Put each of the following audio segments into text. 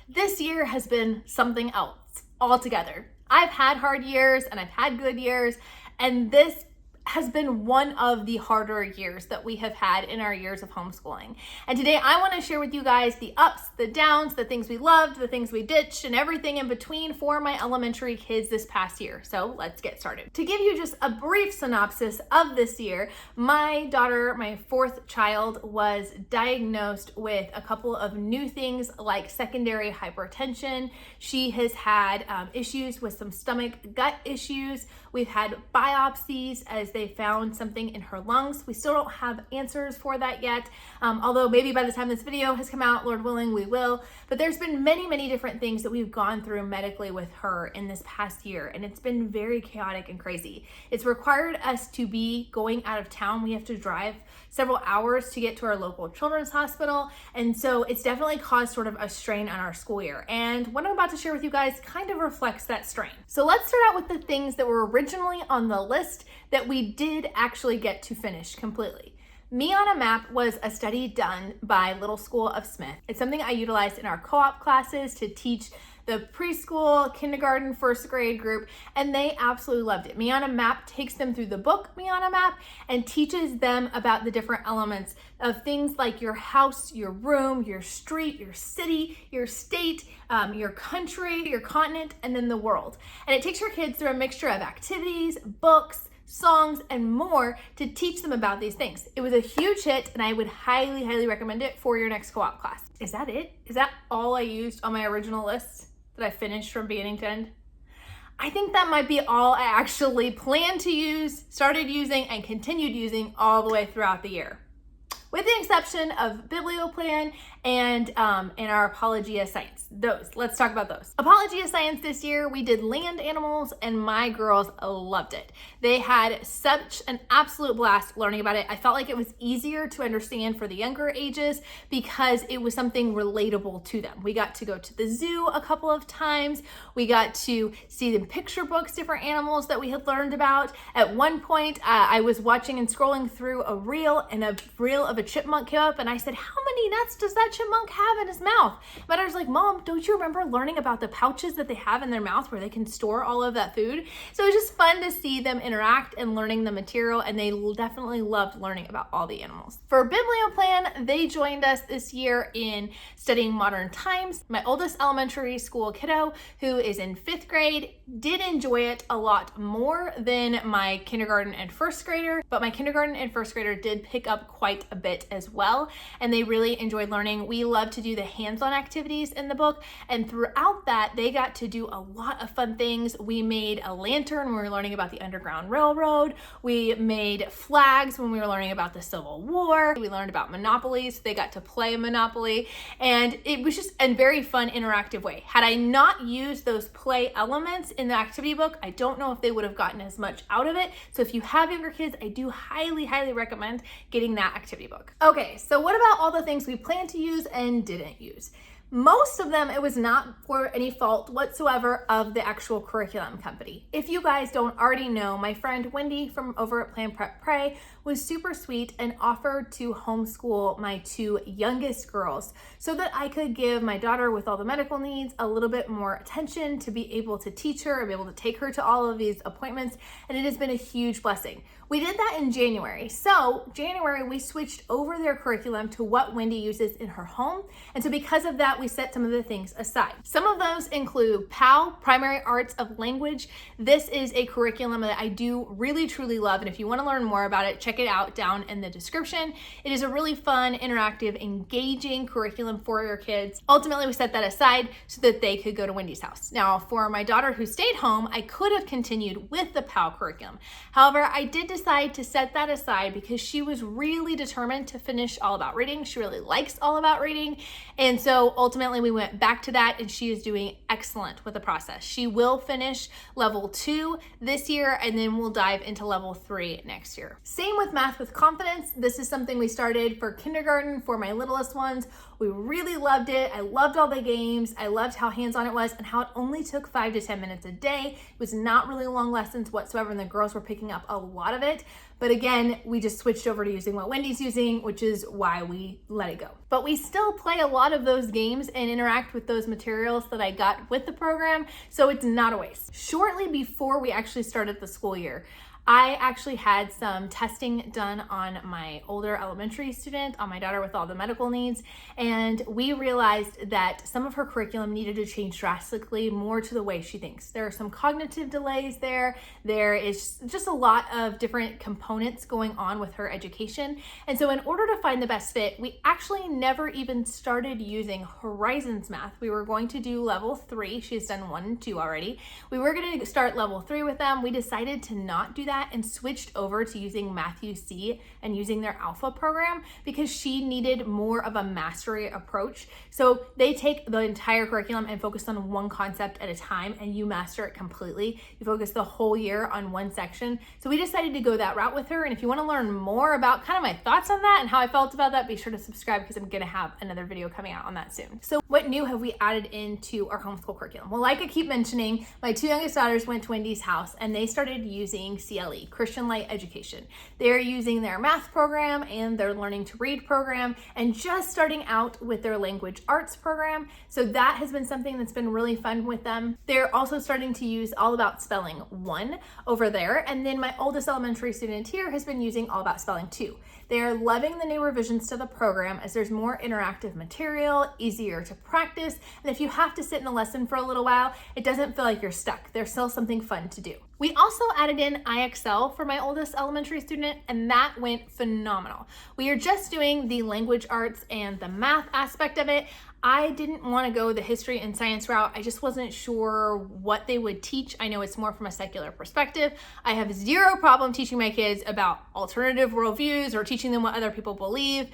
This year has been something else altogether. I've had hard years and I've had good years, and this has been one of the harder years that we have had in our years of homeschooling. And today I want to share with you guys the ups, the downs, the things we loved, the things we ditched, and everything in between for my elementary kids this past year. So let's get started. To give you just a brief synopsis of this year, my daughter, my fourth child, was diagnosed with a couple of new things like secondary hypertension. She has had issues with some stomach gut issues. We've had biopsies as they found something in her lungs. We still don't have answers for that yet, although maybe by the time this video has come out, Lord willing, we will. But there's been many different things that we've gone through medically with her in this past year, and it's been very chaotic and crazy. It's required us to be going out of town. We have to drive several hours to get to our local children's hospital, and so it's definitely caused sort of a strain on our school year. And what I'm about to share with you guys kind of reflects that strain. So let's start out with the things that were originally on the list that we did actually get to finish completely. Me on a Map was a study done by Little School of Smith. It's something I utilized in our co-op classes to teach the preschool, kindergarten, first grade group, and they absolutely loved it. Me on a Map takes them through the book Me on a Map and teaches them about the different elements of things like your house, your room, your street, your city, your state, your country, your continent, and then the world. And it takes your kids through a mixture of activities, books, songs, and more to teach them about these things. It was a huge hit, and I would highly recommend it for your next co-op class. Is that it? Is that all I used on my original list that I finished from beginning to end? I think that might be all I actually planned to use, started using, and continued using all the way throughout the year, with the exception of Biblioplan and our Apologia Science. Those, let's talk about those. Apologia Science this year, we did land animals, and my girls loved it. They had such an absolute blast learning about it. I felt like it was easier to understand for the younger ages because it was something relatable to them. We got to go to the zoo a couple of times. We got to see in picture books different animals that we had learned about. At one point, I was watching and scrolling through a reel, and a reel of a chipmunk came up, and I said, "How many nuts does that chipmunk have in his mouth?" My daughter's like, "Mom, don't you remember learning about the pouches that they have in their mouth where they can store all of that food?" So it was just fun to see them interact and learning the material, and they definitely loved learning about all the animals. For Biblioplan, they joined us this year in studying modern times. My oldest elementary school kiddo, who is in 5th grade, did enjoy it a lot more than my kindergarten and first grader, but my kindergarten and first grader did pick up quite a bit as well, and they really enjoyed learning. We love to do the hands-on activities in the book, and throughout that they got to do a lot of fun things. We made a lantern when we were learning about the Underground Railroad. We made flags when we were learning about the Civil War. We learned about Monopoly, so they got to play Monopoly, and it was just a very fun interactive way. Had I not used those play elements in the activity book, I don't know if they would have gotten as much out of it. So if you have younger kids, I do highly recommend getting that activity book. Okay, so what about all the things we planned to use and didn't use? Most of them, it was not for any fault whatsoever of the actual curriculum company. If you guys don't already know, my friend Wendy from over at Plan Prep Pray was super sweet and offered to homeschool my 2 youngest girls so that I could give my daughter with all the medical needs a little bit more attention to be able to teach her and be able to take her to all of these appointments, and it has been a huge blessing. We did that in January. So January, we switched over their curriculum to what Wendy uses in her home. And so because of that, we set some of the things aside. Some of those include PAL, Primary Arts of Language. This is a curriculum that I do really truly love. And if you want to learn more about it, check it out down in the description. It is a really fun, interactive, engaging curriculum for your kids. Ultimately, we set that aside so that they could go to Wendy's house. Now, for my daughter who stayed home, I could have continued with the PAL curriculum. However, I did decide to set that aside because she was really determined to finish All About Reading. She really likes All About Reading. And so ultimately we went back to that, and she is doing excellent with the process. She will finish level 2 this year, and then we'll dive into level 3 next year. Same with Math with Confidence. This is something we started for kindergarten for my littlest ones. We really loved it. I loved all the games. I loved how hands-on it was and how it only took 5 to 10 minutes a day. It was not really long lessons whatsoever, and the girls were picking up a lot of it. But again, we just switched over to using what Wendy's using, which is why we let it go. But we still play a lot of those games games and interact with those materials that I got with the program, so it's not a waste. Shortly before we actually started the school year, I actually had some testing done on my older elementary student, on my daughter with all the medical needs, and we realized that some of her curriculum needed to change drastically more to the way she thinks. There are some cognitive delays there. There is just a lot of different components going on with her education. And so in order to find the best fit, we actually never even started using Horizons Math. We were going to do level 3. She's done 1 and 2 already. We were going to start level 3 with them. We decided to not do that and switched over to using MathUC and using their alpha program because she needed more of a mastery approach. So they take the entire curriculum and focus on one concept at a time, and you master it completely. You focus the whole year on one section. So we decided to go that route with her. And if you want to learn more about kind of my thoughts on that and how I felt about that, be sure to subscribe because I'm going to have another video coming out on that soon. So what new have we added into our homeschool curriculum? Well, like I keep mentioning, my 2 youngest daughters went to Wendy's house and they started using CLE, Christian Light Education. They're using their math program and their learning to read program and just starting out with their language arts program. So that has been something that's been really fun with them. They're also starting to use All About Spelling 1 over there. And then my oldest elementary student here has been using All About Spelling 2. They're loving the new revisions to the program as there's more interactive material, easier to practice, and if you have to sit in a lesson for a little while, it doesn't feel like you're stuck. There's still something fun to do. We also added in IXL for my oldest elementary student, and that went phenomenal. We are just doing the language arts and the math aspect of it. I didn't want to go the history and science route. I just wasn't sure what they would teach. I know it's more from a secular perspective. I have zero problem teaching my kids about alternative worldviews or teaching them what other people believe.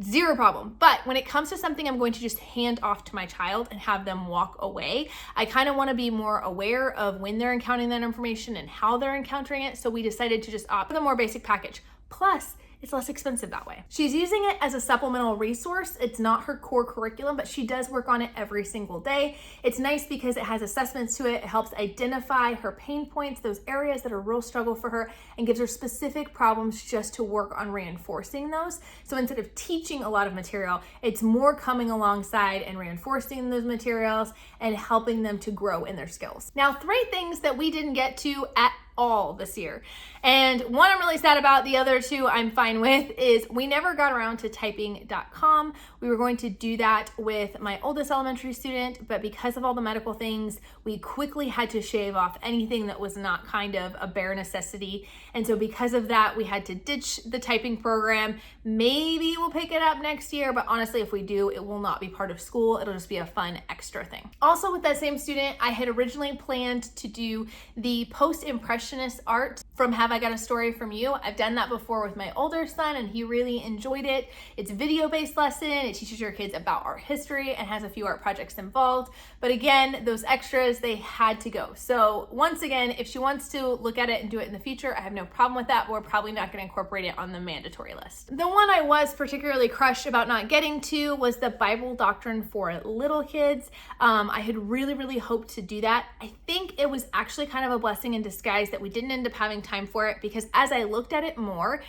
Zero problem. But when it comes to something I'm going to just hand off to my child and have them walk away, I kind of want to be more aware of when they're encountering that information and how they're encountering it. So we decided to just opt for the more basic package. Plus, it's less expensive that way. She's using it as a supplemental resource. It's not her core curriculum, but she does work on it every single day. It's nice because it has assessments to it. It helps identify her pain points, those areas that are a real struggle for her, and gives her specific problems just to work on reinforcing those. So instead of teaching a lot of material, it's more coming alongside and reinforcing those materials and helping them to grow in their skills. Now, 3 things that we didn't get to at all this year. And one I'm really sad about, the other 2 I'm fine with, is we never got around to typing.com. We were going to do that with my oldest elementary student, but because of all the medical things, we quickly had to shave off anything that was not kind of a bare necessity. And so because of that, we had to ditch the typing program. Maybe we'll pick it up next year, but honestly, if we do, it will not be part of school. It'll just be a fun extra thing. Also with that same student, I had originally planned to do the post-impressionist art from Have I Got a Story From You. I've done that before with my older son and he really enjoyed it. It's a video-based lesson. It teaches your kids about art history and has a few art projects involved. But again, those extras, they had to go. So once again, if she wants to look at it and do it in the future, I have no problem with that, but we're probably not going to incorporate it on the mandatory list. The one I was particularly crushed about not getting to was the Bible doctrine for little kids. I had really hoped to do that. I think it was actually kind of a blessing in disguise that we didn't end up having time for it, because as I looked at it more,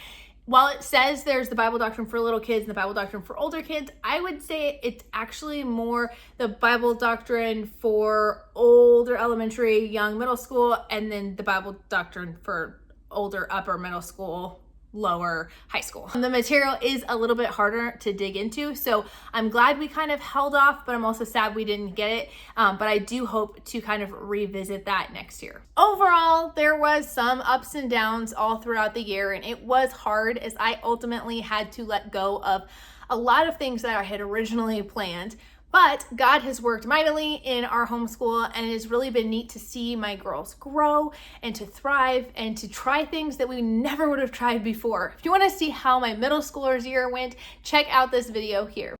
while it says there's the Bible doctrine for little kids and the Bible doctrine for older kids, I would say it's actually more the Bible doctrine for older elementary, young middle school, and then the Bible doctrine for older upper middle school, lower high school. The material is a little bit harder to dig into, so I'm glad we kind of held off, but I'm also sad we didn't get it. But I do hope to kind of revisit that next year. Overall, there was some ups and downs all throughout the year, and it was hard as I ultimately had to let go of a lot of things that I had originally planned. But God has worked mightily in our homeschool, and it has really been neat to see my girls grow and to thrive and to try things that we never would have tried before. If you want to see how my middle schooler's year went, check out this video here.